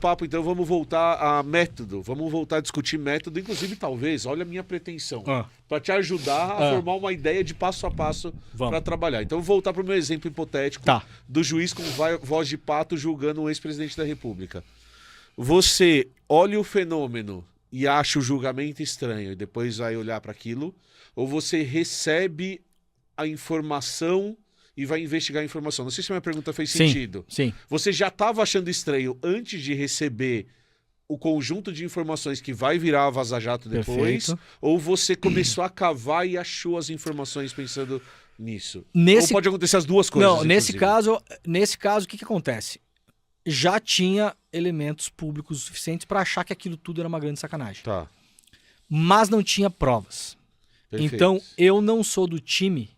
papo, então vamos voltar a método. Vamos voltar a discutir método, inclusive talvez, olha a minha pretensão, para te ajudar a formar uma ideia de passo a passo para trabalhar. Então, vou voltar para o meu exemplo hipotético do juiz com voz de pato julgando o ex-presidente da República. Você olha o fenômeno e acha o julgamento estranho e depois vai olhar para aquilo, ou você recebe a informação e vai investigar a informação? Não sei se a minha pergunta fez sentido. Sim. Você já estava achando estranho antes de receber o conjunto de informações que vai virar a Vaza Jato depois? Perfeito. Ou você começou a cavar e achou as informações pensando nisso? Ou pode acontecer as duas coisas? Não, nesse caso, o que acontece? Já tinha elementos públicos suficientes para achar que aquilo tudo era uma grande sacanagem. Tá. Mas não tinha provas. Perfeito. Então, eu não sou do time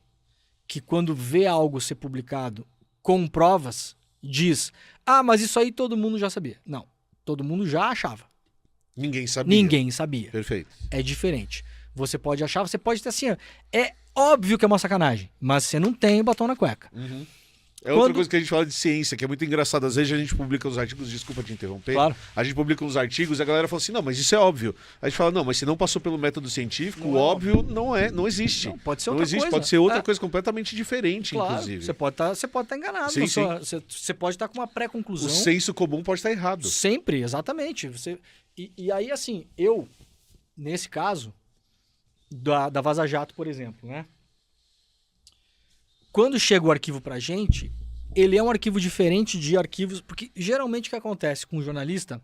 que quando vê algo ser publicado com provas, diz, mas isso aí todo mundo já sabia. Não, todo mundo já achava. Ninguém sabia. Ninguém sabia. Perfeito. É diferente. Você pode achar, você pode ter assim, é óbvio que é uma sacanagem, mas você não tem o batom na cueca. Uhum. Outra coisa que a gente fala de ciência, que é muito engraçado. Às vezes a gente publica os artigos, desculpa te interromper. Claro. A gente publica uns artigos e a galera fala assim, não, mas isso é óbvio. A gente fala, não, mas se não passou pelo método científico, o óbvio não existe. Não, pode ser não outra existe, coisa. Pode ser outra coisa completamente diferente, claro, inclusive. Você pode estar enganado. Sim, sim. Você pode estar com uma pré-conclusão. O senso comum pode estar errado. Sempre, exatamente. E aí, assim, eu, nesse caso, da Vaza Jato, por exemplo, né? Quando chega o arquivo pra gente, ele é um arquivo diferente de arquivos, porque geralmente o que acontece com um jornalista,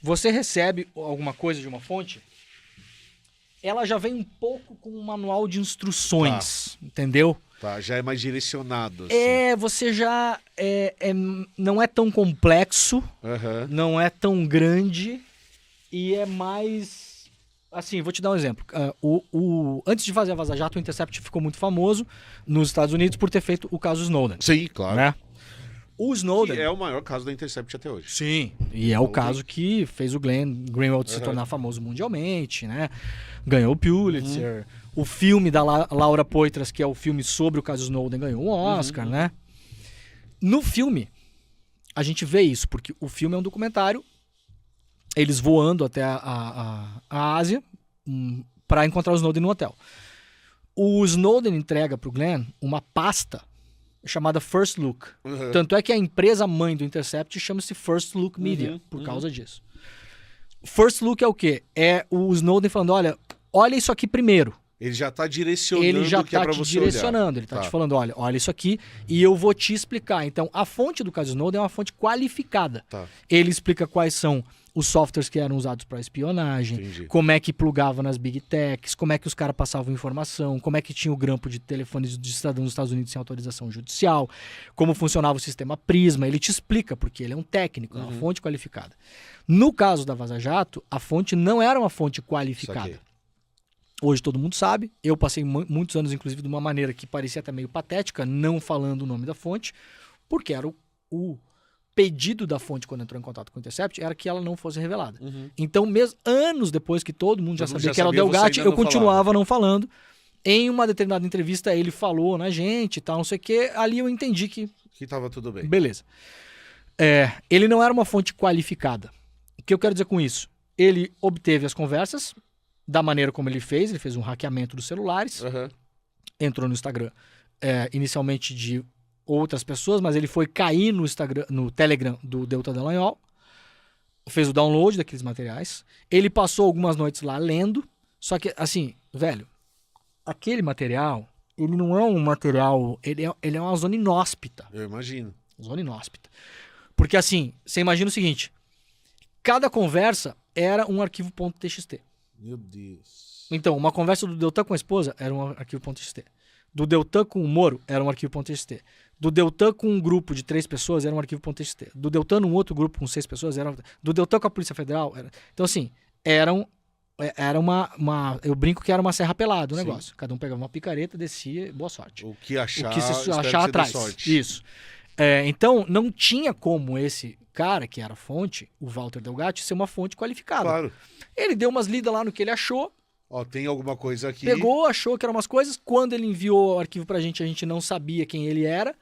você recebe alguma coisa de uma fonte, ela já vem um pouco com um manual de instruções, entendeu? Tá, já é mais direcionado. Assim. Você já não é tão complexo, não é tão grande e é mais... Assim, vou te dar um exemplo. Antes de fazer a Vaza Jato, o Intercept ficou muito famoso nos Estados Unidos por ter feito o caso Snowden. Sim, claro. Né? O Snowden... Que é o maior caso da Intercept até hoje. Sim, e é o caso que fez o Glenn Greenwald se tornar famoso mundialmente, né? Ganhou o Pulitzer. O filme da Laura Poitras, que é o filme sobre o caso Snowden, ganhou um Oscar, né? No filme, a gente vê isso, porque o filme é um documentário, eles voando até a Ásia para encontrar o Snowden no hotel. O Snowden entrega para o Glenn uma pasta chamada First Look. Tanto é que a empresa mãe do Intercept chama-se First Look Media, por causa disso. First Look é o quê? É o Snowden falando, olha isso aqui primeiro. Ele já está direcionando o que é para você direcionando, olhar. Ele está te falando, olha isso aqui e eu vou te explicar. Então, a fonte do caso Snowden é uma fonte qualificada. Ele explica quais são os softwares que eram usados para espionagem, como é que plugava nas big techs, como é que os caras passavam informação, como é que tinha o grampo de telefones de cidadãos dos Estados Unidos sem autorização judicial, como funcionava o sistema Prisma. Ele te explica, porque ele é um técnico, é uma fonte qualificada. No caso da Vaza Jato, a fonte não era uma fonte qualificada. Hoje todo mundo sabe, eu passei muitos anos, inclusive, de uma maneira que parecia até meio patética, não falando o nome da fonte, porque era o pedido da fonte quando entrou em contato com o Intercept, era que ela não fosse revelada. Então, mesmo anos depois que todo mundo já sabia que era o Delgatti, eu continuava não falando. Em uma determinada entrevista, ele falou na gente e tal, não sei o quê, ali eu entendi que estava tudo bem. Beleza. Ele não era uma fonte qualificada. O que eu quero dizer com isso? Ele obteve as conversas da maneira como ele fez um hackeamento dos celulares, entrou no Instagram, inicialmente de outras pessoas, mas ele foi cair no Telegram do Deltan Dallagnol, fez o download daqueles materiais, ele passou algumas noites lá lendo, só que, assim, velho, aquele material, ele não é um material, ele é uma zona inóspita. Eu imagino. Zona inóspita. Porque, assim, você imagina o seguinte, cada conversa era um arquivo .txt. Meu Deus. Então, uma conversa do Deltan com a esposa era um arquivo .txt. Do Deltan com o Moro era um arquivo .txt. Do Deltan com um grupo de 3 pessoas era um arquivo .txt. Do Deltan num outro grupo com 6 pessoas era... Do Deltan com a Polícia Federal era... Então, assim, era uma... Eu brinco que era uma serra pelada o negócio. Cada um pegava uma picareta, descia, boa sorte. O que achar, se achar atrás. Sorte. Isso. Então, não tinha como esse cara, que era a fonte, o Walter Delgatti, ser uma fonte qualificada. Claro. Ele deu umas lidas lá no que ele achou Ó, tem alguma coisa aqui. Pegou, achou que eram umas coisas. Quando ele enviou o arquivo pra gente, a gente não sabia quem ele era.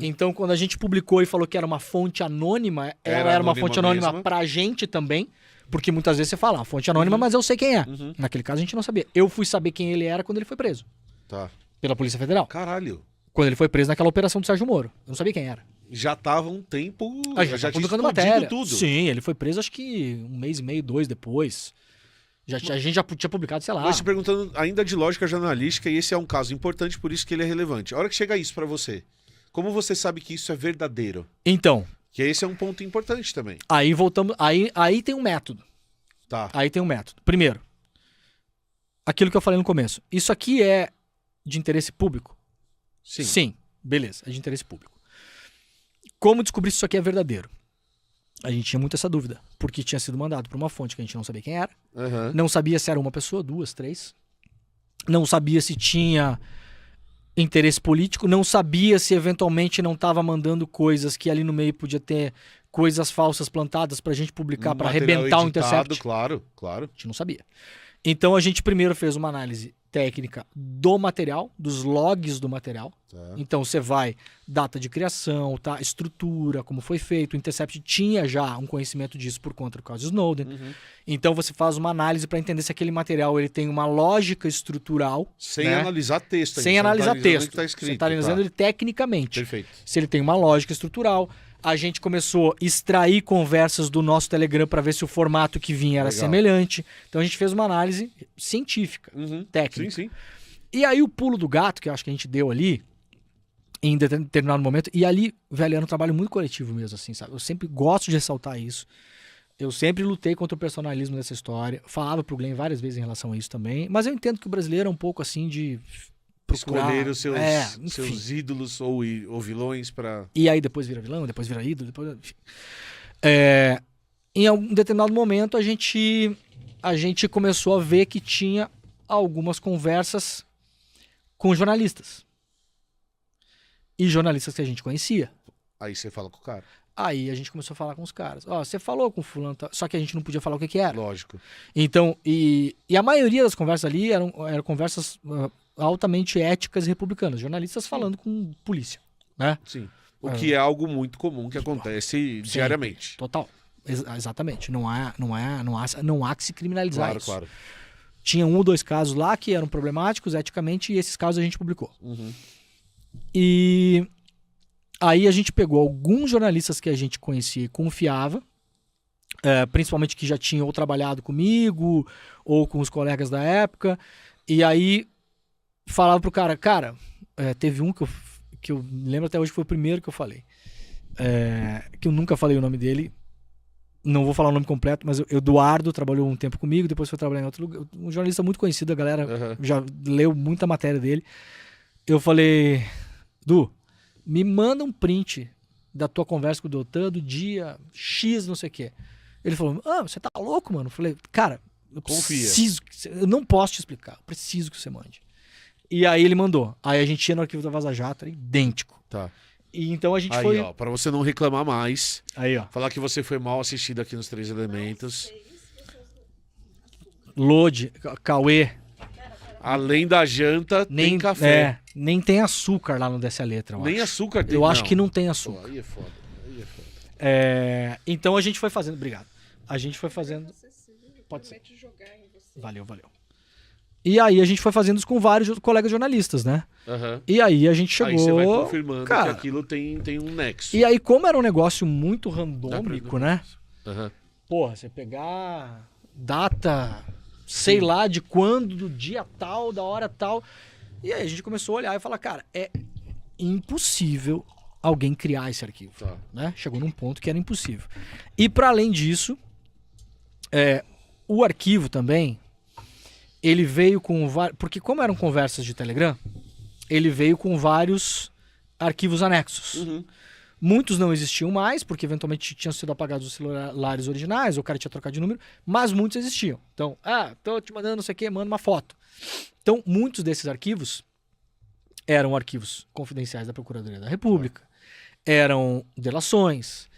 Então, quando a gente publicou e falou que era uma fonte anônima, ela era uma fonte anônima mesmo pra gente também. Porque muitas vezes você fala, fonte anônima, mas eu sei quem é. Naquele caso, a gente não sabia. Eu fui saber quem ele era quando ele foi preso. Tá. Pela Polícia Federal. Caralho. Quando ele foi preso naquela operação do Sérgio Moro. Eu não sabia quem era. Já tava um tempo... Já tinha publicando matéria. Tudo. Sim, ele foi preso acho que 1 mês e meio, 2 depois. A gente já tinha publicado, sei lá. Mas te perguntando ainda de lógica jornalística, e esse é um caso importante, por isso que ele é relevante. A hora que chega isso pra você, como você sabe que isso é verdadeiro? Então... Que esse é um ponto importante também. Aí voltamos... Aí tem um método. Tá. Aí tem um método. Primeiro, aquilo que eu falei no começo. Isso aqui é de interesse público? Sim. Sim, beleza, é de interesse público. Como descobrir se isso aqui é verdadeiro? A gente tinha muito essa dúvida, porque tinha sido mandado para uma fonte que a gente não sabia quem era, não sabia se era uma pessoa, 2, 3, não sabia se tinha interesse político, não sabia se eventualmente não estava mandando coisas que ali no meio podia ter coisas falsas plantadas pra gente publicar, para arrebentar o Intercept. Claro. A gente não sabia. Então a gente primeiro fez uma análise técnica do material, dos logs do material. Tá. Então você vai, data de criação, tá? Estrutura, como foi feito. O Intercept tinha já um conhecimento disso por conta do caso Snowden. Então você faz uma análise para entender se aquele material ele tem uma lógica estrutural. Sem analisar texto. Sem analisar texto. Tá escrito, você está analisando ele tecnicamente. Perfeito. Se ele tem uma lógica estrutural. A gente começou a extrair conversas do nosso Telegram para ver se o formato que vinha era semelhante. Então a gente fez uma análise científica, técnica. Sim. E aí o pulo do gato, que eu acho que a gente deu ali, em determinado momento, e ali, velho, era um trabalho muito coletivo mesmo, assim, sabe? Eu sempre gosto de ressaltar isso. Eu sempre lutei contra o personalismo dessa história. Falava pro Glenn várias vezes em relação a isso também. Mas eu entendo que o brasileiro é um pouco assim de... escolher os seus ídolos ou vilões para... E aí depois vira vilão, depois vira ídolo, depois... Em algum determinado momento a gente começou a ver que tinha algumas conversas com jornalistas. E jornalistas que a gente conhecia. Aí você fala com o cara. Aí a gente começou a falar com os caras. Ó, você falou com o fulano, só que a gente não podia falar o que era. Lógico. Então, e a maioria das conversas ali eram conversas... altamente éticas e republicanas, jornalistas falando com polícia, né? Sim. O que é algo muito comum que acontece diariamente. Total. Exatamente. Não há que se criminalizar isso. Claro. Tinha 1 ou 2 casos lá que eram problemáticos eticamente e esses casos a gente publicou. E aí a gente pegou alguns jornalistas que a gente conhecia e confiava, principalmente que já tinham ou trabalhado comigo ou com os colegas da época, e aí falava pro cara, teve um que eu lembro até hoje, foi o primeiro que eu falei. Que eu nunca falei o nome dele. Não vou falar o nome completo, mas o Eduardo trabalhou um tempo comigo, depois foi trabalhar em outro lugar. Um jornalista muito conhecido, a galera já leu muita matéria dele. Eu falei, Du, me manda um print da tua conversa com o Doutor do dia X, não sei o quê. Ele falou, você tá louco, mano? Eu falei, cara, eu não posso te explicar, eu preciso que você mande. E aí ele mandou. Aí a gente ia no arquivo da Vaza Jato, era idêntico. Tá. E então a gente aí, foi... ó, pra você não reclamar mais. Aí, ó. Falar que você foi mal assistido aqui nos 3 Elementos. Lode, Cauê. Além da janta, tem café. Nem tem açúcar lá no Desce a Letra, Nem açúcar tem, eu acho que não tem açúcar. Pô, aí é foda. Então a gente foi fazendo... Obrigado. A gente foi fazendo... Pode ser. Valeu. E aí a gente foi fazendo isso com vários colegas jornalistas, né? E aí a gente chegou... Aí você vai confirmando que aquilo tem um nexo. E aí, como era um negócio muito randômico, né? Porra, você pegar data, sei lá, de quando, do dia tal, da hora tal. E aí a gente começou a olhar e falar, cara, é impossível alguém criar esse arquivo. Né? Chegou num ponto que era impossível. E para além disso, o arquivo também... Ele veio com vários... Porque como eram conversas de Telegram, ele veio com vários arquivos anexos. Muitos não existiam mais, porque eventualmente tinham sido apagados os celulares originais, ou o cara tinha trocado de número, mas muitos existiam. Então, tô te mandando não sei o que, manda uma foto. Então, muitos desses arquivos eram arquivos confidenciais da Procuradoria da República, eram delações,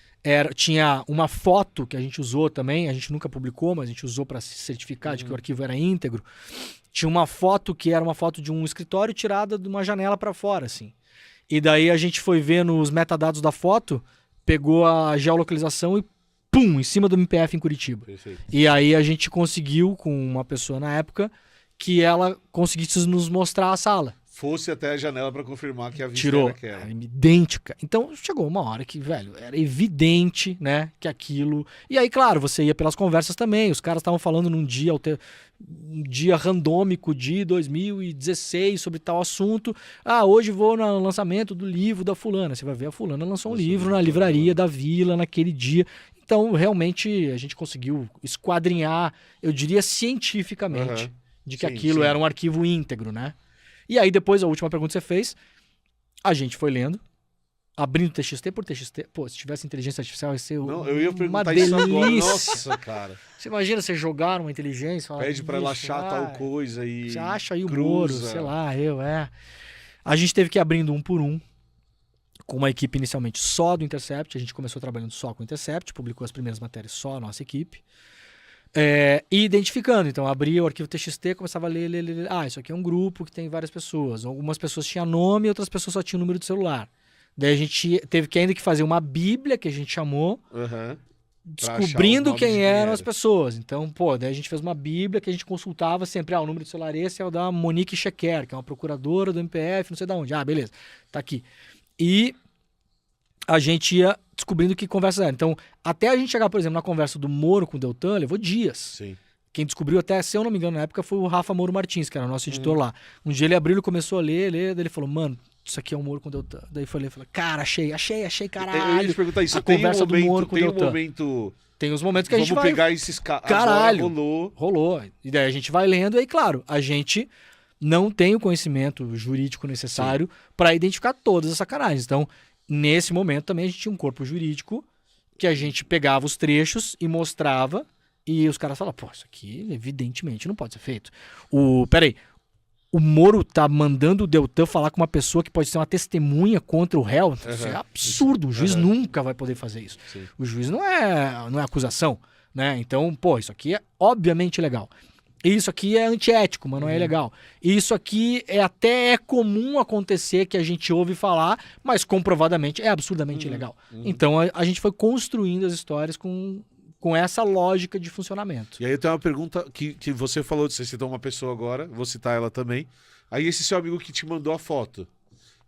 tinha uma foto que a gente usou também, a gente nunca publicou, mas a gente usou para se certificar de que o arquivo era íntegro. Tinha uma foto que era uma foto de um escritório tirada de uma janela para fora, assim. E daí a gente foi ver nos metadados da foto, pegou a geolocalização e pum, em cima do MPF em Curitiba. Perfeito. E aí a gente conseguiu, com uma pessoa na época, que ela conseguisse nos mostrar a sala. Fosse até a janela para confirmar que a vista era aquela. Era idêntica. Então chegou uma hora que, velho, era evidente, né, que aquilo... E aí, claro, você ia pelas conversas também. Os caras estavam falando num dia, um dia randômico de 2016 sobre tal assunto. Hoje vou no lançamento do livro da fulana. Você vai ver, a fulana lançou um livro na livraria da Vila naquele dia. Então, realmente, a gente conseguiu esquadrinhar, eu diria cientificamente, de que aquilo era um arquivo íntegro, né? E aí, depois, a última pergunta que você fez, a gente foi lendo, abrindo TXT por TXT. Pô, se tivesse inteligência artificial, ia ser eu ia perguntar isso agora. Nossa, cara. Você imagina você jogar uma inteligência... Pede pra ela achar tal coisa e você acha aí o Moro, sei lá, A gente teve que ir abrindo um por um, com uma equipe inicialmente só do Intercept. A gente começou trabalhando só com o Intercept, publicou as primeiras matérias só a nossa equipe. E identificando, então abria o arquivo TXT, começava a ler. Isso aqui é um grupo que tem várias pessoas. Algumas pessoas tinham nome, outras pessoas só tinham número de celular. Daí a gente teve que ainda que fazer uma bíblia, que a gente chamou, descobrindo quem eram as pessoas. Então, daí a gente fez uma bíblia que a gente consultava sempre. O número de celular esse é o da Monique Schecker, que é uma procuradora do MPF, não sei de onde. Beleza, tá aqui. E a gente ia descobrindo que conversas eram. Então, até a gente chegar, por exemplo, na conversa do Moro com o Deltan, levou dias. Sim. Quem descobriu até, se eu não me engano, na época, foi o Rafa Moro Martins, que era o nosso editor lá. Um dia ele abriu, ele começou a ler, daí ele falou, mano, isso aqui é o Moro com o Deltan. Daí foi ler e falou, cara, achei, caralho. Eu ia te perguntar isso, a conversa do Moro com o Deltan. Tem os momentos que a gente vai... Vamos pegar esses caralho, rolou. E daí a gente vai lendo, e aí, claro, a gente não tem o conhecimento jurídico necessário para identificar todas as sacanagens. Então, nesse momento também a gente tinha um corpo jurídico que a gente pegava os trechos e mostrava, e os caras falavam, isso aqui evidentemente não pode ser feito. Peraí, o Moro tá mandando o Deltan falar com uma pessoa que pode ser uma testemunha contra o réu? Isso é absurdo, o juiz nunca vai poder fazer isso. Sim. O juiz não é acusação, né? Então, isso aqui é obviamente legal. Isso aqui é antiético, mas não é legal. Isso aqui até comum acontecer, que a gente ouve falar, mas comprovadamente é absurdamente ilegal. Então a gente foi construindo as histórias com essa lógica de funcionamento. E aí eu tenho uma pergunta que você falou, você citou uma pessoa agora, vou citar ela também. Aí esse seu amigo que te mandou a foto,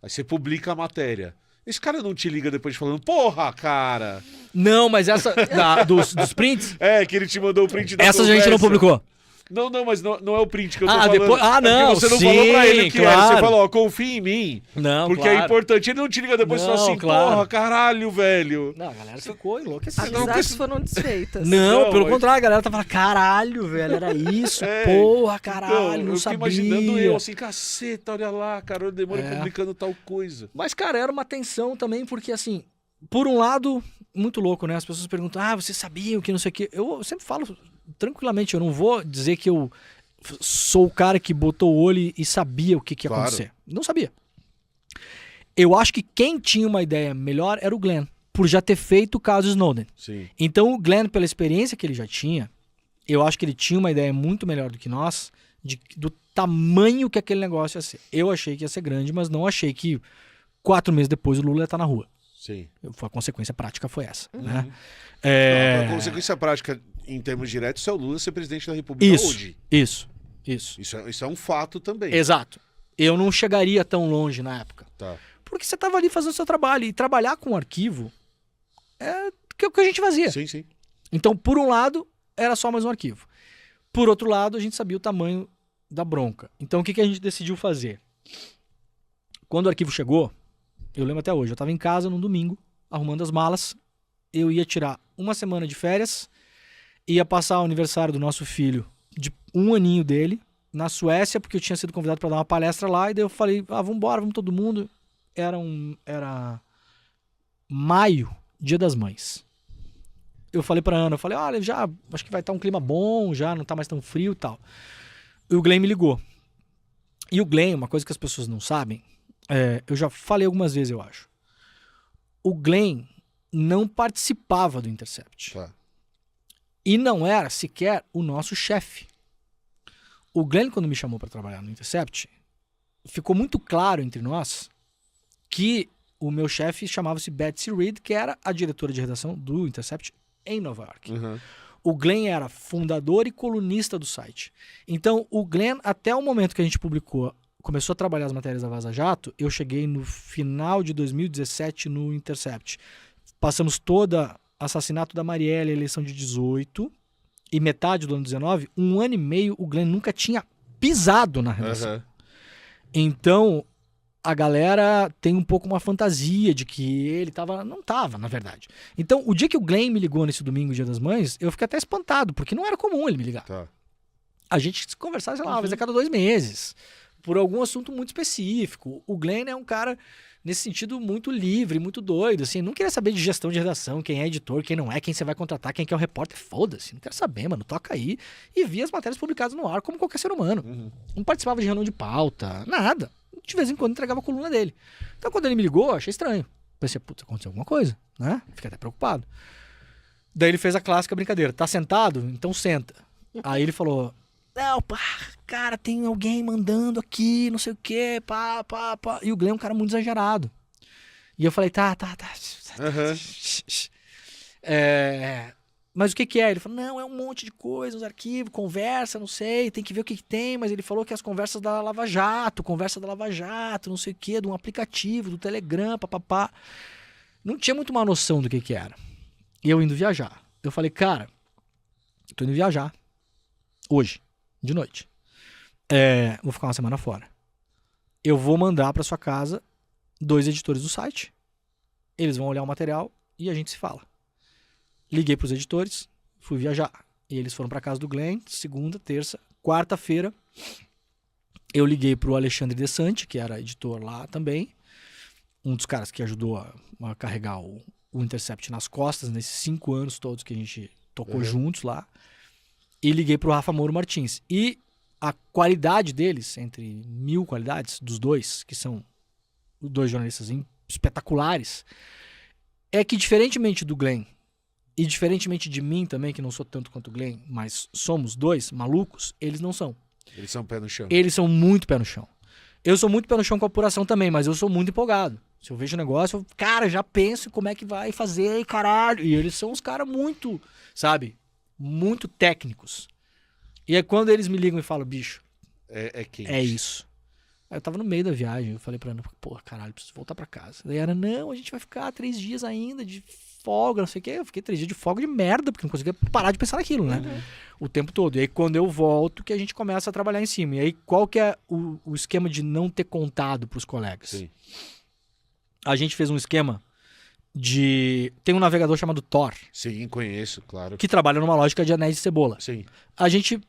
aí você publica a matéria. Esse cara não te liga depois falando, porra, cara! Não, mas essa dos prints... que ele te mandou o print da essa a gente não publicou. Não, mas não é o print que eu tô falando. Depois... não, você não falou pra ele que era. Você falou, confia em mim. Não, porque é importante. Ele não te liga depois e fala assim, porra, caralho, velho. Não, a galera ficou enlouquecida. As amizades foram desfeitas. Não, pelo contrário, a galera tava falando, caralho, velho, era isso, porra, caralho, não sabia. Eu fiquei imaginando eu assim, caceta, olha lá, cara, o demônio publicando tal coisa. Mas, cara, era uma tensão também, porque assim, por um lado, muito louco, né? As pessoas perguntam, você sabia o que não sei o que. Eu sempre falo tranquilamente, eu não vou dizer que eu sou o cara que botou o olho e sabia o que ia acontecer. Não sabia. Eu acho que quem tinha uma ideia melhor era o Glenn, por já ter feito o caso Snowden. Sim. Então o Glenn, pela experiência que ele já tinha, eu acho que ele tinha uma ideia muito melhor do que nós, do tamanho que aquele negócio ia ser. Eu achei que ia ser grande, mas não achei que 4 meses depois o Lula ia estar na rua. Sim. A consequência prática foi essa. Né? Não, a consequência prática, em termos diretos, é o Lula ser presidente da República hoje. Isso é um fato também. Exato. Eu não chegaria tão longe na época. Tá. Porque você estava ali fazendo o seu trabalho. E trabalhar com arquivo é o que a gente fazia. Sim, sim. Então, por um lado, era só mais um arquivo. Por outro lado, a gente sabia o tamanho da bronca. Então, o que a gente decidiu fazer? Quando o arquivo chegou, eu lembro até hoje, eu estava em casa num domingo, arrumando as malas. Eu ia tirar uma semana de férias, ia passar o aniversário do nosso filho, de 1 aninho dele, na Suécia, porque eu tinha sido convidado para dar uma palestra lá, e daí eu falei, vamos embora, vamos todo mundo. Era maio, Dia das Mães. Eu falei pra Ana, olha, já acho que vai estar um clima bom, já não tá mais tão frio e tal. E o Glenn me ligou. E o Glenn, uma coisa que as pessoas não sabem, eu já falei algumas vezes, eu acho. O Glenn não participava do Intercept. Tá. E não era sequer o nosso chefe. O Glenn, quando me chamou para trabalhar no Intercept, ficou muito claro entre nós que o meu chefe chamava-se Betsy Reed, que era a diretora de redação do Intercept em Nova York. Uhum. O Glenn era fundador e colunista do site. Então, o Glenn, até o momento que a gente começou a trabalhar as matérias da Vaza Jato, eu cheguei no final de 2017 no Intercept. Passamos toda assassinato da Marielle, eleição de 18 e metade do ano 19, 1 ano e meio, o Glenn nunca tinha pisado na redação. Uhum. Então, a galera tem um pouco uma fantasia de que ele não tava, na verdade. Então, o dia que o Glenn me ligou nesse domingo, Dia das Mães, eu fiquei até espantado, porque não era comum ele me ligar. Tá. A gente se conversava, sei lá, uma vez a cada 2 meses, por algum assunto muito específico. O Glenn é um cara, nesse sentido, muito livre, muito doido, assim, não queria saber de gestão de redação, quem é editor, quem não é, quem você vai contratar, quem que é o repórter, foda-se, não quero saber, mano, toca aí. E via as matérias publicadas no ar como qualquer ser humano. Uhum. Não participava de reunião de pauta, nada. De vez em quando entregava a coluna dele. Então, quando ele me ligou, eu achei estranho. Pensei, puta, aconteceu alguma coisa, né? Fiquei até preocupado. Daí ele fez a clássica brincadeira. Tá sentado? Então senta. Aí ele falou, não, pá, cara, tem alguém mandando aqui, não sei o quê, pá. E o Glenn é um cara muito exagerado. E eu falei, tá. Uhum. Mas o que é? Ele falou, não, é um monte de coisa, uns arquivos, conversa, não sei, tem que ver o que tem, mas ele falou que as conversas da Lava Jato, não sei o quê, de um aplicativo, do Telegram, papapá. Não tinha muito uma noção do que era. E eu indo viajar. Eu falei, cara, tô indo viajar. Hoje, de noite. Vou ficar uma semana fora. Eu vou mandar pra sua casa 2 editores do site. Eles vão olhar o material e a gente se fala. Liguei pros editores, fui viajar. E eles foram pra casa do Glenn, segunda, terça, quarta-feira. Eu liguei pro Alexandre Desante, que era editor lá também. Um dos caras que ajudou a carregar o Intercept nas costas, nesses 5 anos todos que a gente tocou juntos lá. E liguei pro Rafa Moro Martins. E a qualidade deles, entre 1000 qualidades, dos dois, que são 2 jornalistas espetaculares, é que diferentemente do Glenn, e diferentemente de mim também, que não sou tanto quanto o Glenn, mas somos 2 malucos, eles não são. Eles são pé no chão. Eles são muito pé no chão. Eu sou muito pé no chão com a apuração também, mas eu sou muito empolgado. Se eu vejo o negócio, cara, já penso em como é que vai fazer, caralho. E eles são uns caras muito, sabe, muito técnicos. E aí quando eles me ligam e falam, bicho, quente. É isso. Aí eu tava no meio da viagem, eu falei pra Ana, pô, caralho, preciso voltar pra casa. Daí ela, não, a gente vai ficar 3 dias ainda de folga, não sei o quê. Eu fiquei 3 dias de folga de merda, porque não conseguia parar de pensar naquilo, né? O tempo todo. E aí quando eu volto, que a gente começa a trabalhar em cima. E aí qual que é o esquema de não ter contado pros colegas? Sim. A gente fez um esquema tem um navegador chamado Tor. Sim, conheço, claro. Que trabalha numa lógica de anéis de cebola. Sim.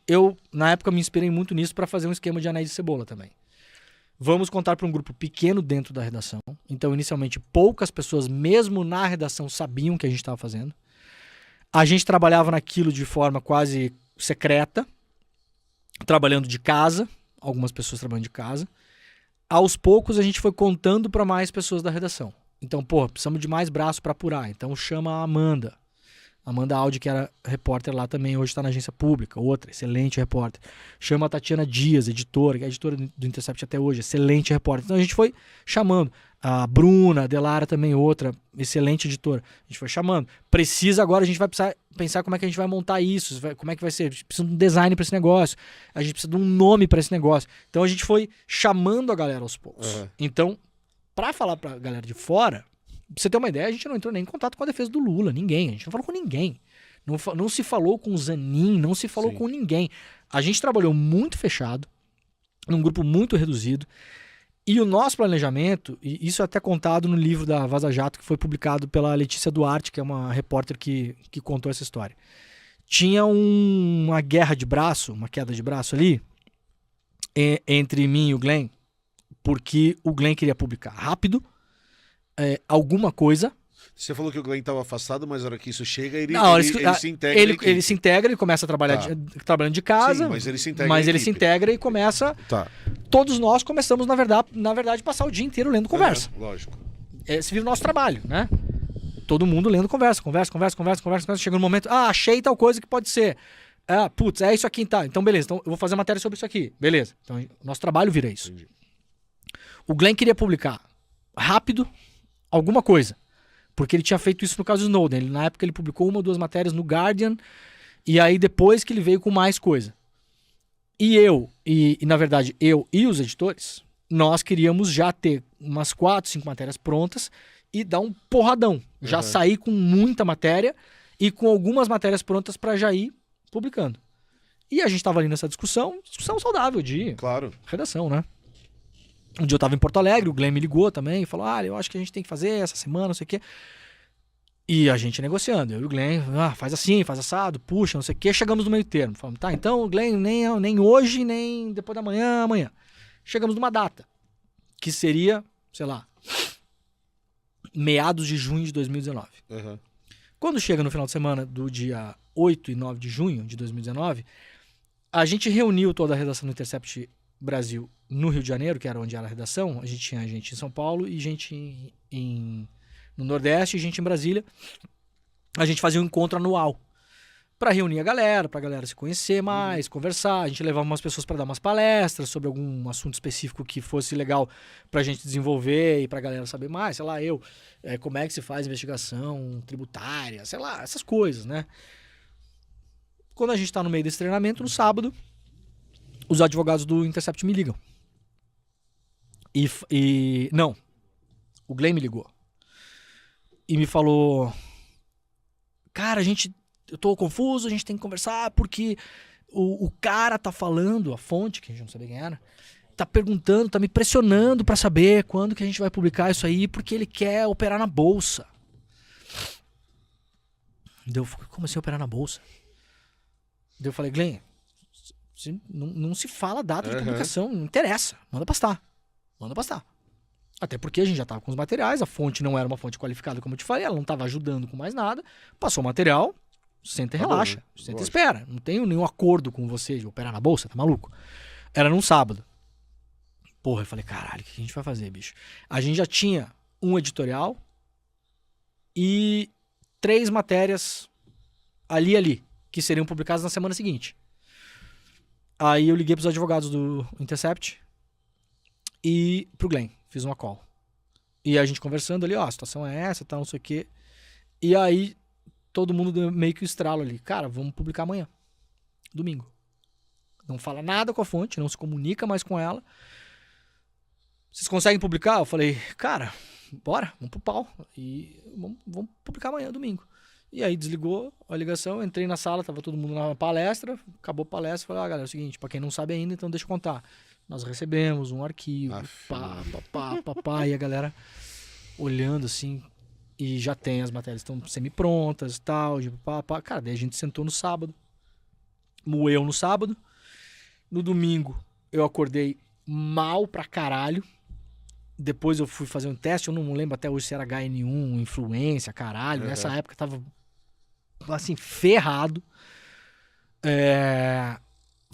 Eu, na época, me inspirei muito nisso para fazer um esquema de anéis de cebola também. Vamos contar para um grupo pequeno dentro da redação. Então, inicialmente, poucas pessoas, mesmo na redação, sabiam o que a gente estava fazendo. A gente trabalhava naquilo de forma quase secreta, trabalhando de casa, algumas pessoas trabalhando de casa. Aos poucos, a gente foi contando para mais pessoas da redação. Então, precisamos de mais braço para apurar. Então, chama a Amanda. Amanda Aldi, que era repórter lá também, hoje está na agência pública, outra, excelente repórter. Chama a Tatiana Dias, editora, que é editora do Intercept até hoje, excelente repórter. Então a gente foi chamando. A Bruna, a Delara também, outra, excelente editora. A gente foi chamando. Agora a gente vai precisar pensar como é que a gente vai montar isso, como é que vai ser. A gente precisa de um design para esse negócio, a gente precisa de um nome para esse negócio. Então a gente foi chamando a galera aos poucos. Então, para falar para a galera de fora, pra você ter uma ideia, a gente não entrou nem em contato com a defesa do Lula, ninguém. A gente não falou com ninguém. Não se falou com o Zanin, não se falou com ninguém. A gente trabalhou muito fechado, num grupo muito reduzido. E o nosso planejamento, e isso é até contado no livro da Vaza Jato, que foi publicado pela Letícia Duarte, que é uma repórter que contou essa história. Tinha uma guerra de braço, uma queda de braço ali, entre mim e o Glenn, porque o Glenn queria publicar rápido, alguma coisa. Você falou que o Glenn estava afastado, mas na hora que isso chega, ele se integra. Ele se integra, ele começa a trabalhar trabalhando de casa. Sim, mas ele se integra. Mas ele se integra e começa. Todos nós começamos, na verdade, a passar o dia inteiro lendo conversa. Lógico. Esse vira o nosso trabalho, né? todo mundo lendo conversa. Chega no momento, achei tal coisa que pode ser. É isso aqui, tá. Então, beleza. Então, eu vou fazer matéria sobre isso aqui. Beleza. Então, o nosso trabalho vira isso. Entendi. O Glenn queria publicar rápido alguma coisa. Porque ele tinha feito isso no caso do Snowden. Na época, ele publicou 1 ou 2 matérias no Guardian. E aí, depois que ele veio com mais coisa. E na verdade, eu e os editores, nós queríamos já ter umas 4, 5 matérias prontas e dar um porradão. Já sair com muita matéria e com algumas matérias prontas para já ir publicando. E a gente estava ali nessa discussão saudável de redação, né? Um dia eu estava em Porto Alegre, o Glenn me ligou também e falou, eu acho que a gente tem que fazer essa semana, não sei o quê. E a gente negociando, eu e o Glenn, faz assim, faz assado, puxa, não sei o quê. Chegamos no meio termo. Falamos, tá, então o Glenn nem hoje, nem depois da manhã, amanhã. Chegamos numa data, que seria, sei lá, meados de junho de 2019. Quando chega no final de semana do dia 8 e 9 de junho de 2019, a gente reuniu toda a redação do Intercept Brasil no Rio de Janeiro, que era onde era a redação. A gente tinha gente em São Paulo e gente no Nordeste e gente em Brasília. A gente fazia um encontro anual para reunir a galera, pra galera se conhecer mais, conversar. A gente levava umas pessoas para dar umas palestras sobre algum assunto específico que fosse legal pra gente desenvolver e pra galera saber mais. Sei lá, como é que se faz investigação tributária, sei lá, essas coisas, né? Quando a gente tá no meio desse treinamento, no sábado, os advogados do Intercept me ligam. Não, o Glenn me ligou. E me falou, cara, eu tô confuso, a gente tem que conversar porque o cara tá falando, a fonte, que a gente não sabia quem era, tá perguntando, tá me pressionando pra saber quando que a gente vai publicar isso aí, porque ele quer operar na bolsa. Eu falei, como assim operar na bolsa? Eu falei, Glenn, não se fala data de publicação, não interessa, manda pastar. Até porque a gente já estava com os materiais, a fonte não era uma fonte qualificada, como eu te falei, ela não estava ajudando com mais nada. Passou o material, senta e relaxa, senta e espera. Não tenho nenhum acordo com você de operar na bolsa, tá maluco? Era num sábado. Porra, eu falei, caralho, o que a gente vai fazer, bicho? A gente já tinha um editorial e 3 matérias ali, que seriam publicadas na semana seguinte. Aí eu liguei pros advogados do Intercept e pro Glenn. Fiz uma call. E a gente conversando ali, a situação é essa, tal, não sei o quê. E aí, todo mundo deu meio que o estralo ali. Cara, vamos publicar amanhã. Domingo. Não fala nada com a fonte, não se comunica mais com ela. Vocês conseguem publicar? Eu falei, cara, bora, vamos pro pau. E vamos publicar amanhã, domingo. E aí desligou a ligação, entrei na sala, tava todo mundo na palestra, acabou a palestra, falei, galera, é o seguinte, pra quem não sabe ainda, então deixa eu contar. Nós recebemos um arquivo, e a galera olhando assim, e já tem as matérias, estão semi-prontas e tal, Cara, daí a gente sentou no sábado, moeu no sábado, no domingo eu acordei mal pra caralho, depois eu fui fazer um teste, eu não lembro até hoje se era HN1, influência, caralho, nessa época tava assim, ferrado.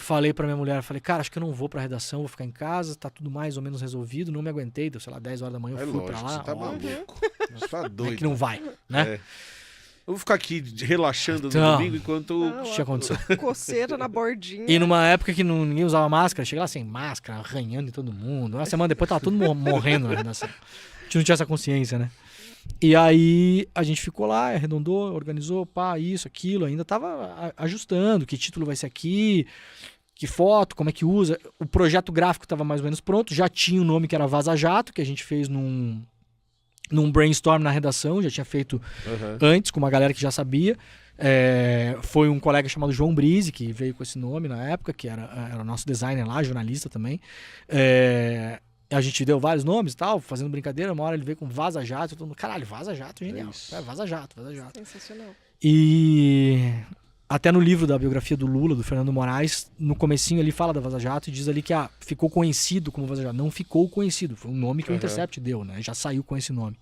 Falei pra minha mulher, cara, acho que eu não vou pra redação, vou ficar em casa, tá tudo mais ou menos resolvido, não me aguentei, deu, sei lá, 10 horas da manhã, eu fui pra lá. Você tá maluco. Você tá doido. É que não vai, né? Eu vou ficar aqui relaxando no domingo enquanto... tinha acontecido. Coceira na bordinha. E numa época que ninguém usava máscara, cheguei lá sem máscara, arranhando em todo mundo. Uma semana depois tava todo mundo morrendo na redação. A gente não tinha essa consciência, né? E aí a gente ficou lá, arredondou, organizou, isso, aquilo, ainda tava ajustando, que título vai ser aqui, que foto, como é que usa. O projeto gráfico tava mais ou menos pronto, já tinha um nome que era Vaza Jato, que a gente fez num brainstorm na redação, já tinha feito antes, com uma galera que já sabia. Foi um colega chamado João Brise, que veio com esse nome na época, que era o nosso designer lá, jornalista também. A gente deu vários nomes e tal, fazendo brincadeira. Uma hora ele veio com Vaza Jato. Todo mundo, caralho, Vaza Jato, genial. Vaza Jato. Sensacional. E até no livro da biografia do Lula, do Fernando Moraes, no comecinho ele fala da Vaza Jato e diz ali que ficou conhecido como Vaza Jato. Não ficou conhecido, foi um nome que o Intercept deu, né? Já saiu com esse nome.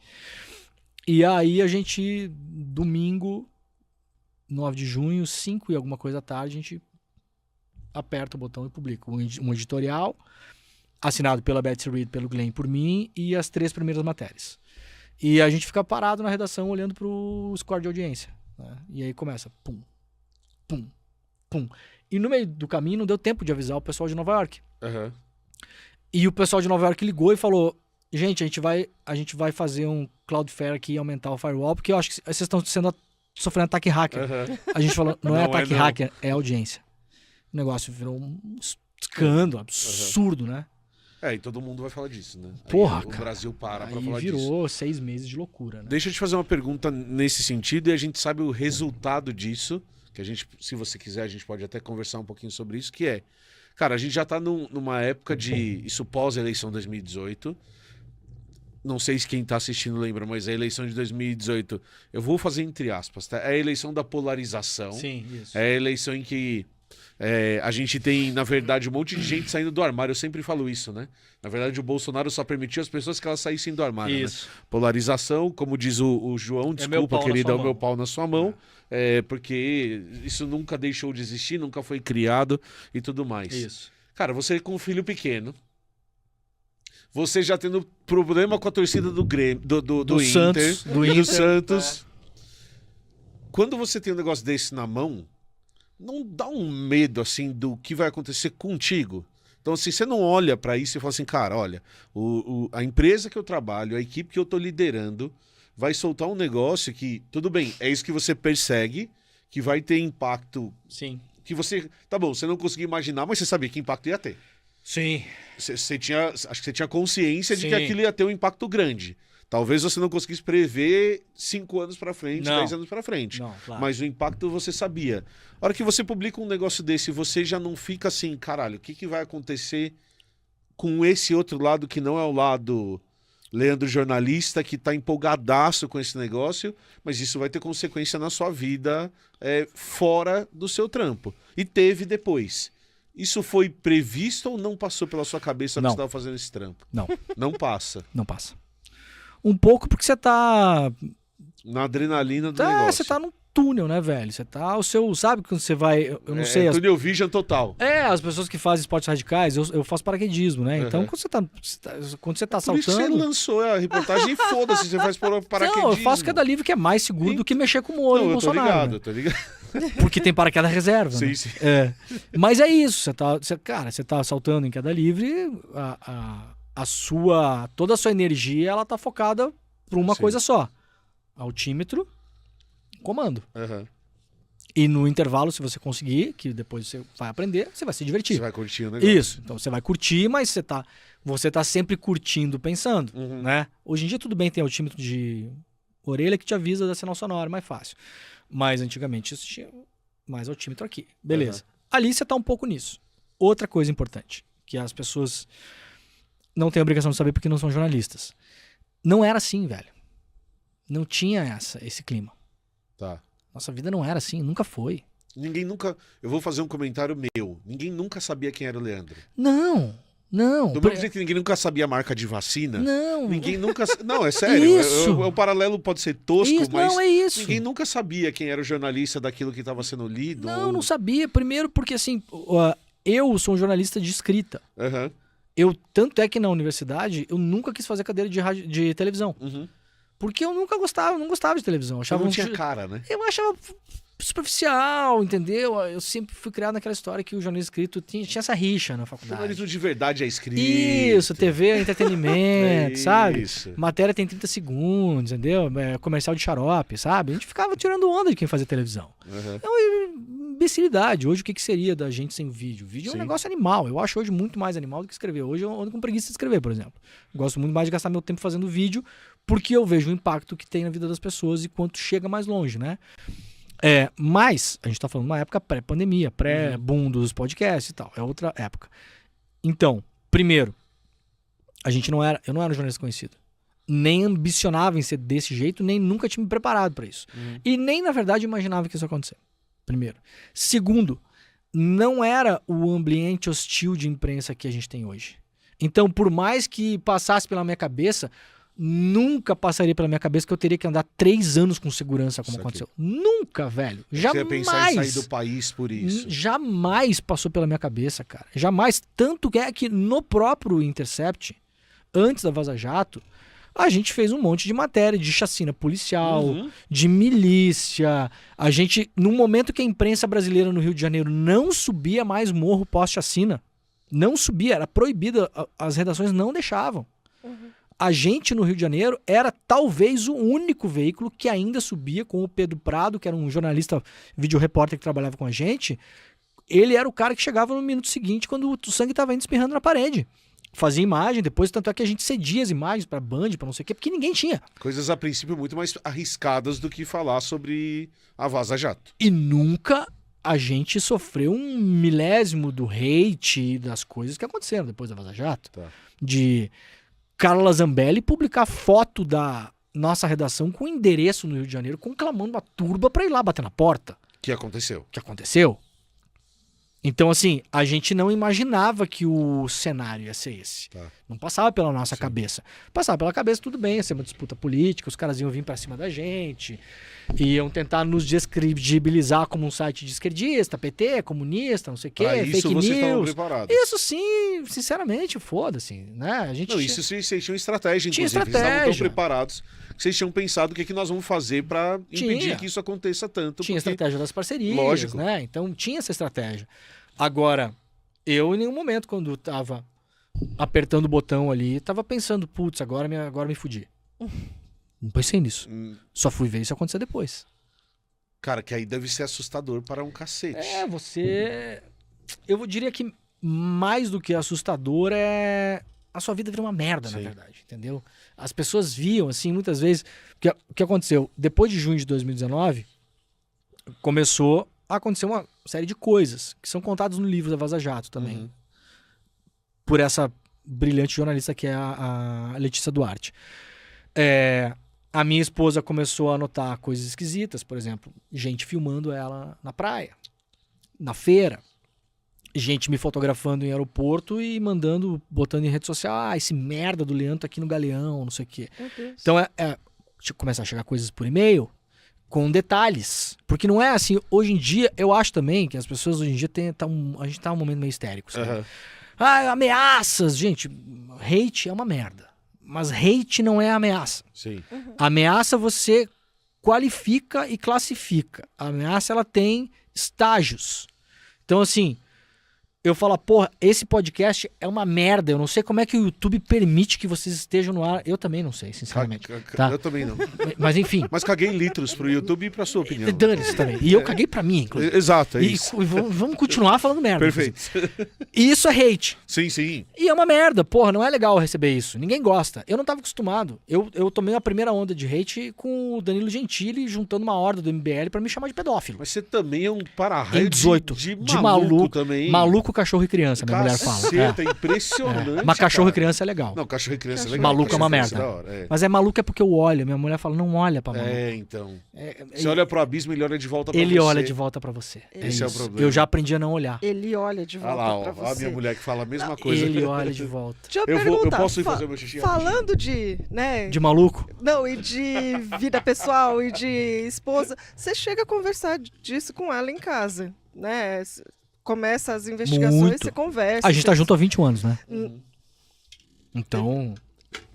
E aí a gente, domingo, 9 de junho, 5 e alguma coisa da tarde, a gente aperta o botão e publica um editorial assinado pela Betsy Reed, pelo Glenn, por mim, e as 3 primeiras matérias. E a gente fica parado na redação olhando pro score de audiência. Né? E aí começa, pum, pum, pum. E no meio do caminho não deu tempo de avisar o pessoal de Nova York. Uhum. E o pessoal de Nova York ligou e falou, gente, a gente vai fazer um Cloudflare aqui e aumentar o firewall, porque eu acho que vocês estão sofrendo ataque hacker. Uhum. A gente falou, não é ataque hacker, é audiência. O negócio virou um escândalo absurdo, né? E todo mundo vai falar disso, né? Porra, cara. O Brasil para pra virou falar disso. 6 meses de loucura, né? Deixa eu te fazer uma pergunta nesse sentido e a gente sabe o resultado disso, que a gente, se você quiser, a gente pode até conversar um pouquinho sobre isso, que é, cara, a gente já tá numa época de, isso pós-eleição 2018, não sei se quem tá assistindo lembra, mas a eleição de 2018, eu vou fazer entre aspas, tá? É a eleição da polarização. Sim, isso. É a eleição em que a gente tem, na verdade, um monte de gente saindo do armário. Eu sempre falo isso, né? Na verdade, o Bolsonaro só permitiu as pessoas que elas saíssem do armário. Isso. Né? Polarização, como diz o João, desculpa, querida, é o meu pau na sua mão. Porque isso nunca deixou de existir, nunca foi criado e tudo mais. Isso. Cara, você com um filho pequeno, você já tendo problema com a torcida do Grêmio, do Inter, Santos, do Santos. Quando você tem um negócio desse na mão, não dá um medo, assim, do que vai acontecer contigo? Então, assim, você não olha pra isso e fala assim, cara, olha, a empresa que eu trabalho, a equipe que eu tô liderando, vai soltar um negócio que, tudo bem, é isso que você persegue, que vai ter impacto. Sim. Que você, tá bom, você não conseguia imaginar, mas você sabia que impacto ia ter. Sim. Acho que você tinha consciência de que aquilo ia ter um impacto grande. Talvez você não conseguisse prever 5 anos para frente, 10 anos para frente. Não, claro. Mas o impacto você sabia. A hora que você publica um negócio desse, você já não fica assim, caralho, o que vai acontecer com esse outro lado que não é o lado Leandro jornalista, que tá empolgadaço com esse negócio, mas isso vai ter consequência na sua vida fora do seu trampo. E teve depois. Isso foi previsto ou não passou pela sua cabeça que você estava fazendo esse trampo? Não. Não passa. Não passa. Um pouco porque você tá... Na adrenalina do negócio. Você tá num túnel, né, velho? Você tá... Sabe quando você vai... Eu não sei... Túnel vision total. As pessoas que fazem esportes radicais, eu faço paraquedismo, né? Então, quando você tá saltando... Por isso que você lançou a reportagem e foda-se, você faz paraquedismo. Não, eu faço queda livre que é mais seguro do que mexer com o olho do Bolsonaro. Eu tô ligado. Porque tem paraquedas reserva. Sim, né? sim. Mas é isso. Você tá saltando em queda livre, toda a sua energia, ela tá focada para uma coisa só. Altímetro, comando. E no intervalo, se você conseguir, que depois você vai aprender, você vai se divertir. Você vai curtir o negócio. Isso. Então você vai curtir, mas você tá sempre curtindo, pensando. Né? Hoje em dia tudo bem, tem altímetro de orelha que te avisa da sinal sonora, mais fácil. Mas antigamente isso tinha mais altímetro aqui. Beleza. Ali você tá um pouco nisso. Outra coisa importante, que as pessoas não têm a obrigação de saber porque não são jornalistas. Não era assim, velho. Não tinha esse clima. Tá. Nossa vida não era assim, nunca foi. Ninguém nunca... Eu vou fazer um comentário meu. Ninguém nunca sabia quem era o Leandro. Não. Do mesmo jeito que ninguém nunca sabia a marca de vacina. Não. Ninguém nunca... Não, é sério. Isso. O paralelo pode ser tosco, mas... Não, é isso. Ninguém nunca sabia quem era o jornalista daquilo que estava sendo lido. Não sabia. Primeiro porque, assim, eu sou um jornalista de escrita. Tanto é que na universidade, eu nunca quis fazer cadeira de televisão. Porque eu não gostava de televisão. Achava não tinha cara, né? Eu achava superficial, entendeu? Eu sempre fui criado naquela história que o jornalismo escrito tinha essa rixa na faculdade. O jornalismo de verdade é escrito. Isso, TV é entretenimento, sabe? Matéria tem 30 segundos, entendeu? Comercial de xarope, sabe? A gente ficava tirando onda de quem fazia televisão. É uma imbecilidade. Hoje o que seria da gente sem vídeo? Vídeo é um negócio animal. Eu acho hoje muito mais animal do que escrever. Hoje eu ando com preguiça de escrever, por exemplo. Eu gosto muito mais de gastar meu tempo fazendo vídeo porque eu vejo o impacto que tem na vida das pessoas e quanto chega mais longe, né? Mas a gente tá falando de uma época pré-pandemia, pré-boom dos podcasts e tal. É outra época. Então, primeiro, eu não era um jornalista conhecido. Nem ambicionava em ser desse jeito, nem nunca tinha me preparado para isso. E nem, na verdade, imaginava que isso ia acontecer. Primeiro. Segundo, não era o ambiente hostil de imprensa que a gente tem hoje. Então, por mais que passasse pela minha cabeça... Nunca passaria pela minha cabeça que eu teria que andar 3 anos com segurança, como aconteceu. Nunca, velho. Jamais. Você ia pensar em sair do país por isso. Jamais passou pela minha cabeça, cara. Jamais. Tanto é que no próprio Intercept, antes da Vaza Jato, A gente fez um monte de matéria de chacina policial, de milícia. A gente, no momento que a imprensa brasileira no Rio de Janeiro não subia mais morro pós-chacina, não subia, era proibida, as redações não deixavam. A gente no Rio de Janeiro era talvez o único veículo que ainda subia, com o Pedro Prado, que era um jornalista, videorepórter que trabalhava com a gente. Ele era o cara que chegava no minuto seguinte quando o sangue estava indo espirrando na parede. Fazia imagem, depois tanto é que a gente cedia as imagens pra Band, pra não sei o quê, porque ninguém tinha. Coisas a princípio muito mais arriscadas do que falar sobre a Vaza Jato. E nunca a gente sofreu um milésimo do hate das coisas que aconteceram depois da Vaza Jato. Tá. De Carla Zambelli publicar foto da nossa redação com endereço no Rio de Janeiro, conclamando uma turba pra ir lá bater na porta. Que aconteceu. Que aconteceu. Então, assim, a gente não imaginava que o cenário ia ser esse. Tá. Não passava pela nossa cabeça. Passava pela cabeça, tudo bem, ia ser uma disputa política, os caras iam vir pra cima da gente, iam tentar nos descredibilizar como um site de esquerdista, PT, comunista, não sei o quê, isso fake vocês estavam news. preparados. Isso sim, sinceramente, foda-se, né? A gente Não, isso vocês tinham estratégia, tinha inclusive. Vocês estavam tão estratégia. preparados que vocês tinham pensado o que nós vamos fazer pra impedir que isso aconteça tanto. Tinha porque... estratégia das parcerias, Lógico. né? Então tinha essa estratégia. Agora, eu em nenhum momento, quando tava apertando o botão ali, tava pensando, putz, agora me fudi. Não pensei nisso. Só fui ver isso acontecer depois. Cara, que aí deve ser assustador para um cacete. Você... Eu diria que mais do que assustador é... A sua vida vira uma merda, na verdade, entendeu? As pessoas viam, assim, muitas vezes... O que aconteceu? Depois de junho de 2019, começou a acontecer uma série de coisas que são contadas no livro da Vaza Jato também. Por essa brilhante jornalista que é a Letícia Duarte. A minha esposa começou a notar coisas esquisitas, por exemplo, gente filmando ela na praia, na feira, gente me fotografando em aeroporto e botando em rede social, esse merda do Leandro tá aqui no Galeão, não sei o quê. Então começar a chegar coisas por e-mail, com detalhes. Porque não é assim, hoje em dia, eu acho também que as pessoas hoje em dia a gente tá num momento meio histérico, sabe? Ameaças, gente, hate é uma merda. Mas hate não é ameaça. Sim. Ameaça você qualifica e classifica. A ameaça, ela tem estágios. Então, assim, eu falo, porra, esse podcast é uma merda. Eu não sei como é que o YouTube permite que vocês estejam no ar. Eu também não sei, sinceramente. Tá? Eu também não. Mas enfim. Mas caguei litros pro YouTube e pra sua opinião. Dane-se também. E eu caguei pra mim, inclusive. Exato, é isso. E vamos continuar falando merda. Perfeito. E isso é hate. Sim, sim. E é uma merda, porra, não é legal receber isso. Ninguém gosta. Eu não tava acostumado. Eu tomei a primeira onda de hate com o Danilo Gentili juntando uma horda do MBL pra me chamar de pedófilo. Mas você também é um para-raio em 18. de maluco também. Maluco, cachorro e criança, minha mulher fala. É impressionante. Mas cachorro cara. e criança é legal. Não, cachorro e criança é legal. Maluco é uma merda. Mas maluco é porque eu olho. Minha mulher fala, não olha pra maluco. Então. Você olha pro abismo, ele olha de volta pra você. Ele olha de volta pra você. Esse é o problema. Eu já aprendi a não olhar. Ele olha de volta pra você. Olha a minha mulher que fala a mesma coisa. Ele olha de volta. Deixa eu perguntar, eu posso ir fazer o meu xixi? Falando de, né? De maluco? Não, e de vida pessoal e de esposa. Você chega a conversar disso com ela em casa, né? Começa as investigações, você conversa. A gente tá junto há 21 anos, né? Hum. Então...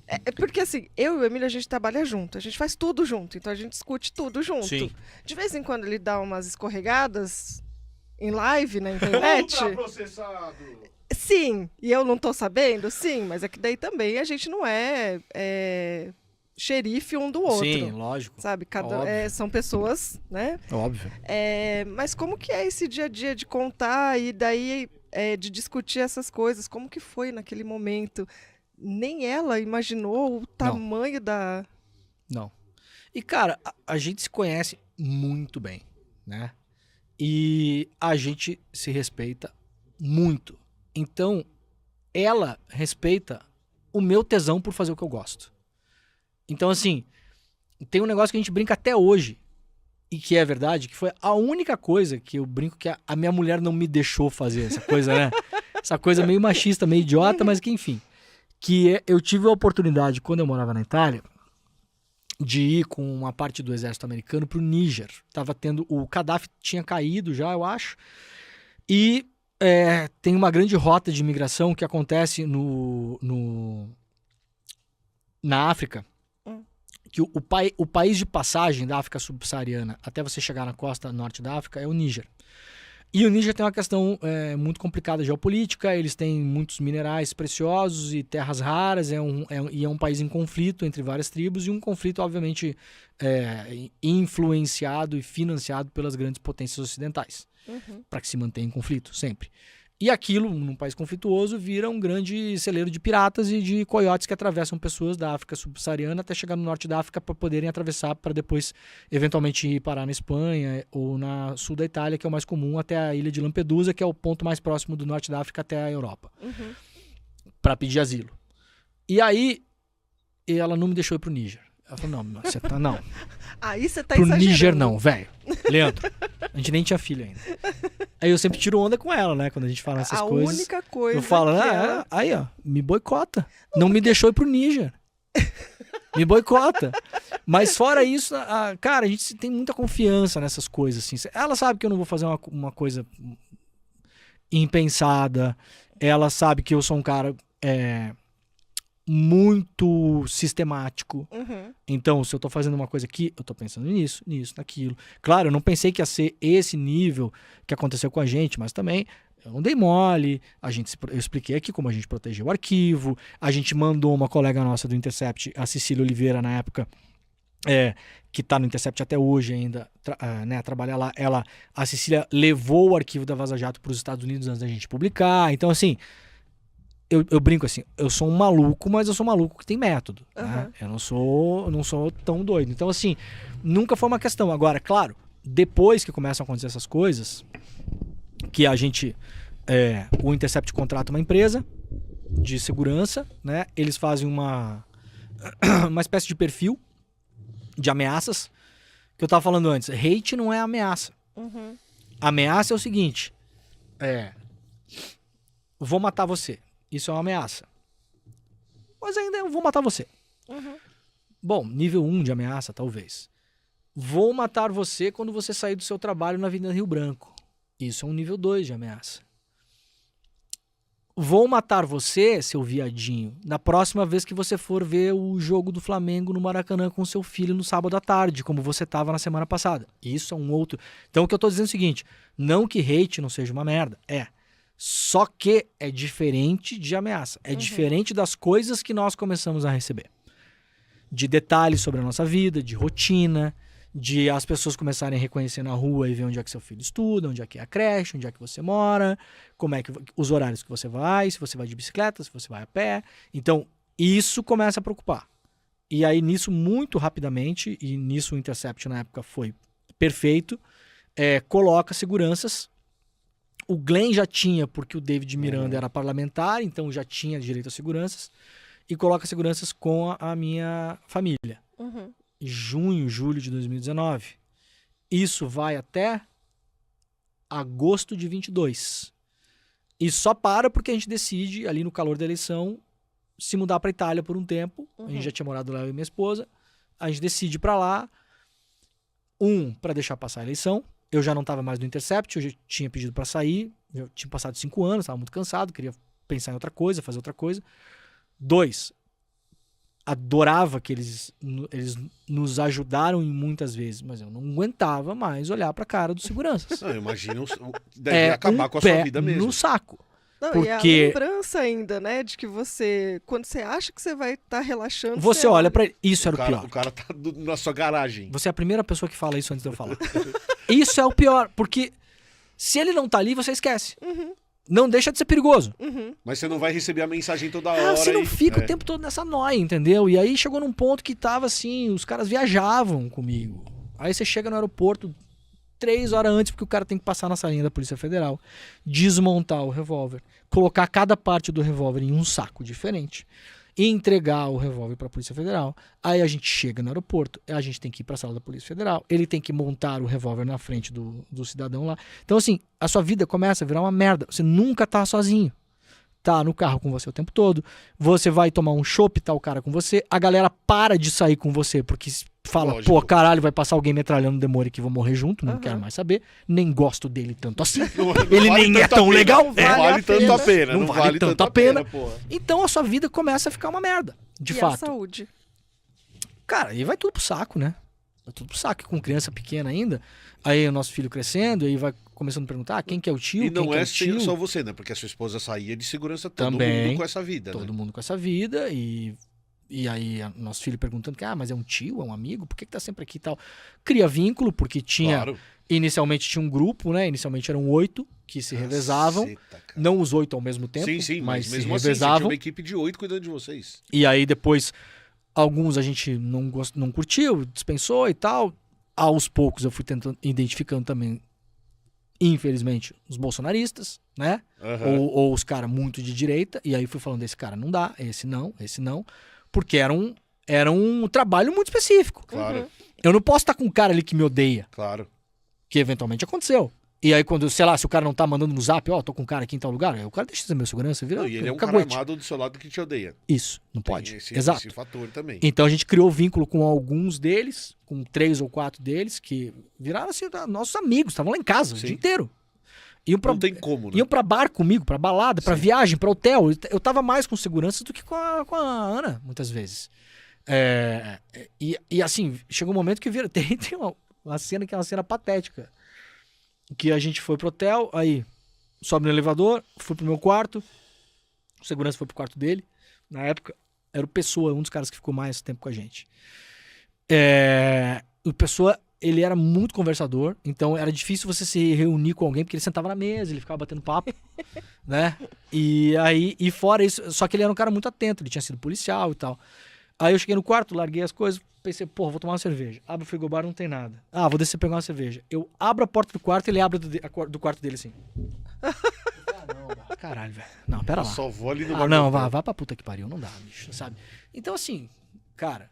É porque assim, eu e o Emílio, a gente trabalha junto, a gente faz tudo junto, então a gente discute tudo junto. Sim. De vez em quando ele dá umas escorregadas em live na internet. Processado. Sim, e eu não tô sabendo, sim, mas é que daí também a gente não é xerife um do outro. Sim, lógico. Sabe, Óbvio. são pessoas, né? Óbvio. Mas como que é esse dia a dia de contar e daí de discutir essas coisas? Como que foi naquele momento? Nem ela imaginou o tamanho da... Não. E, cara, a gente se conhece muito bem, né? E a gente se respeita muito. Então, ela respeita o meu tesão por fazer o que eu gosto. Então, assim, tem um negócio que a gente brinca até hoje, e que é verdade, que foi a única coisa que eu brinco que a minha mulher não me deixou fazer, essa coisa, né? Essa coisa meio machista, meio idiota, mas que, enfim... eu tive a oportunidade, quando eu morava na Itália, de ir com uma parte do exército americano pro Níger. O Gaddafi tinha caído já, eu acho. E tem uma grande rota de imigração que acontece na África, que o país de passagem da África subsaariana até você chegar na costa norte da África é o Níger. E o Níger tem uma questão muito complicada geopolítica, eles têm muitos minerais preciosos e terras raras, e é um país em conflito entre várias tribos, e um conflito, obviamente, influenciado e financiado pelas grandes potências ocidentais, para que se mantenha em conflito, sempre. E aquilo, num país conflituoso, vira um grande celeiro de piratas e de coiotes que atravessam pessoas da África subsaariana até chegar no norte da África para poderem atravessar para depois, eventualmente, ir parar na Espanha ou na sul da Itália, que é o mais comum, até a ilha de Lampedusa, que é o ponto mais próximo do norte da África até a Europa, para pedir asilo. E aí, ela não me deixou ir pro Níger. Ela falou, não, você tá, não. Aí você tá pro exagerando. Níger não, velho. Leandro, a gente nem tinha filho ainda. Aí eu sempre tiro onda com ela, né? Quando a gente fala essas coisas. A única coisa eu falo, aí ó, me boicota. Não me deixou ir pro Níger. Me boicota. Mas fora isso, cara, a gente tem muita confiança nessas coisas, assim. Ela sabe que eu não vou fazer uma coisa impensada. Ela sabe que eu sou um cara muito sistemático. Então, se eu tô fazendo uma coisa aqui, eu tô pensando nisso, naquilo. Claro, eu não pensei que ia ser esse nível que aconteceu com a gente, mas também eu não dei mole. Eu expliquei aqui como a gente protegeu o arquivo. A gente mandou uma colega nossa do Intercept, a Cecília Oliveira, na época, que tá no Intercept até hoje ainda, trabalhar lá. A Cecília levou o arquivo da Vaza Jato para os Estados Unidos antes da gente publicar. Então, assim, eu brinco assim, eu sou um maluco, mas eu sou um maluco que tem método. Né? Eu não sou tão doido. Então, assim, nunca foi uma questão. Agora, claro, depois que começam a acontecer essas coisas, que a gente, o Intercept contrata uma empresa de segurança, né? Eles fazem uma espécie de perfil de ameaças, que eu tava falando antes. Hate não é ameaça. Ameaça é o seguinte, vou matar você. Isso é uma ameaça. Mas ainda eu vou matar você. Bom, nível 1 de ameaça, talvez. Vou matar você quando você sair do seu trabalho na Avenida Rio Branco. Isso é um nível 2 de ameaça. Vou matar você, seu viadinho, na próxima vez que você for ver o jogo do Flamengo no Maracanã com seu filho no sábado à tarde, como você estava na semana passada. Isso é um outro... Então o que eu tô dizendo é o seguinte, não que hate não seja uma merda, só que é diferente de ameaça. É diferente das coisas que nós começamos a receber. De detalhes sobre a nossa vida, de rotina, de as pessoas começarem a reconhecer na rua e ver onde é que seu filho estuda, onde é que é a creche, onde é que você mora, como é que os horários que você vai, se você vai de bicicleta, se você vai a pé. Então, isso começa a preocupar. E aí, nisso, muito rapidamente, e nisso o Intercept na época foi perfeito, coloca seguranças. O Glenn já tinha, porque o David Miranda era parlamentar, então já tinha direito a seguranças. E coloca seguranças com a minha família. Junho, julho de 2019. Isso vai até agosto de 22. E só para porque a gente decide, ali no calor da eleição, se mudar para Itália por um tempo. A gente já tinha morado lá, eu e minha esposa. A gente decide ir para lá. Para deixar passar a eleição. Eu já não estava mais no Intercept, eu já tinha pedido para sair, eu tinha passado 5 anos, estava muito cansado, queria pensar em outra coisa, fazer outra coisa. 2, adorava que eles nos ajudaram em muitas vezes, mas eu não aguentava mais olhar para a cara dos seguranças. Não, eu imagino, deve acabar com a sua vida mesmo. No saco. Não, porque... E a lembrança ainda, né, de que você, quando você acha que você vai estar relaxando... Você olha pra ele, isso era o pior. O cara tá na sua garagem. Você é a primeira pessoa que fala isso antes de eu falar. Isso é o pior, porque se ele não tá ali, você esquece. Não deixa de ser perigoso. Mas você não vai receber a mensagem toda hora. Você não fica o tempo todo nessa nóia, entendeu? E aí chegou num ponto que tava assim, os caras viajavam comigo. Aí você chega no aeroporto 3 horas antes, porque o cara tem que passar na salinha da Polícia Federal, desmontar o revólver, colocar cada parte do revólver em um saco diferente e entregar o revólver para a Polícia Federal. Aí a gente chega no aeroporto, a gente tem que ir para a sala da Polícia Federal, ele tem que montar o revólver na frente do cidadão lá. Então, assim, a sua vida começa a virar uma merda. Você nunca tá sozinho. Tá no carro com você o tempo todo, você vai tomar um chopp, tá o cara com você, a galera para de sair com você, porque fala, lógico, pô, caralho, vai passar alguém metralhando o Demore que vou morrer junto, não quero mais saber, nem gosto dele tanto assim, ele vale nem é tão legal, não vale tanto a pena, não vale tanto a pena. Então a sua vida começa a ficar uma merda, de fato. E a saúde? Cara, aí vai tudo pro saco, né? Vai tudo pro saco. Com criança pequena ainda. Aí o nosso filho crescendo, aí vai começando a perguntar quem que é o tio, e não quem é que é o tio. só você, né? Porque a sua esposa saía de segurança, todo Também, mundo com essa vida, todo né? mundo com essa vida. E aí nosso filho perguntando, mas é um tio, é um amigo? Por que tá sempre aqui e tal? Cria vínculo, porque tinha... Claro. Inicialmente tinha um grupo, né? Inicialmente eram 8 que se revezavam. Não os 8 ao mesmo tempo, sim, mas se mesmo revezavam. Assim, tinha uma equipe de 8 cuidando de vocês. E aí depois, alguns a gente não curtiu, dispensou e tal. Aos poucos eu fui identificando também, infelizmente, os bolsonaristas, né? Ou os caras muito de direita. E aí fui falando, esse cara não dá, esse não. Porque era um trabalho muito específico. Claro. Eu não posso estar com um cara ali que me odeia. Claro. Que eventualmente aconteceu. E aí quando, sei lá, se o cara não tá mandando no zap, tô com um cara aqui em tal lugar, o cara deixa de ser meu segurança, vira. E ele é um cara armado do seu lado que te odeia. Isso, não pode. Exato. Esse fator também. Então a gente criou vínculo com alguns deles, com 3 ou 4 deles, que viraram assim, nossos amigos, estavam lá em casa o dia inteiro. Não tem como, né? Iam pra bar comigo, pra balada, pra viagem, pra hotel. Eu tava mais com segurança do que com a Ana, muitas vezes. E assim, chegou um momento que tem uma cena que é uma cena patética. Que a gente foi pro hotel, aí sobe no elevador, fui pro meu quarto, o segurança foi pro quarto dele. Na época, era o Pessoa, um dos caras que ficou mais tempo com a gente. O Pessoa, ele era muito conversador, então era difícil você se reunir com alguém, porque ele sentava na mesa, ele ficava batendo papo, né? E fora isso, só que ele era um cara muito atento, ele tinha sido policial e tal. Aí eu cheguei no quarto, larguei as coisas, pensei, vou tomar uma cerveja. Abro o frigobar, não tem nada. Vou descer pegar uma cerveja. Eu abro a porta do quarto e ele abre do quarto dele assim. Não, caralho, velho. Não, pera lá. Só vou ali no não, vá pra puta que pariu, não dá, bicho, sabe? Então assim, cara,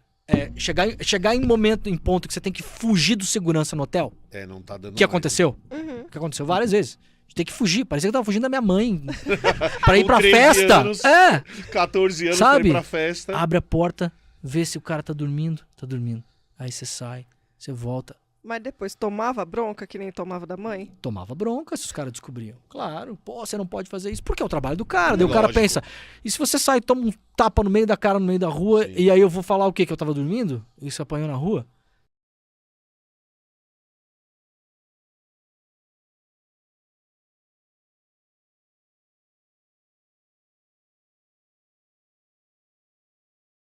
chegar em ponto que você tem que fugir do segurança no hotel. Não tá dando. Que aconteceu? Que aconteceu várias vezes. Tem que fugir, parecia que eu tava fugindo da minha mãe pra ir pra festa. Anos, 14 anos, sabe? Pra ir pra festa. Abre a porta, vê se o cara tá dormindo. Aí você sai, você volta. Mas depois tomava bronca que nem tomava da mãe? Tomava bronca se os caras descobriam. Claro, você não pode fazer isso, porque é o trabalho do cara. Daí o cara pensa, e se você sai e toma um tapa no meio da cara, no meio da rua, e aí eu vou falar o quê? Que eu tava dormindo? E você apanhou na rua?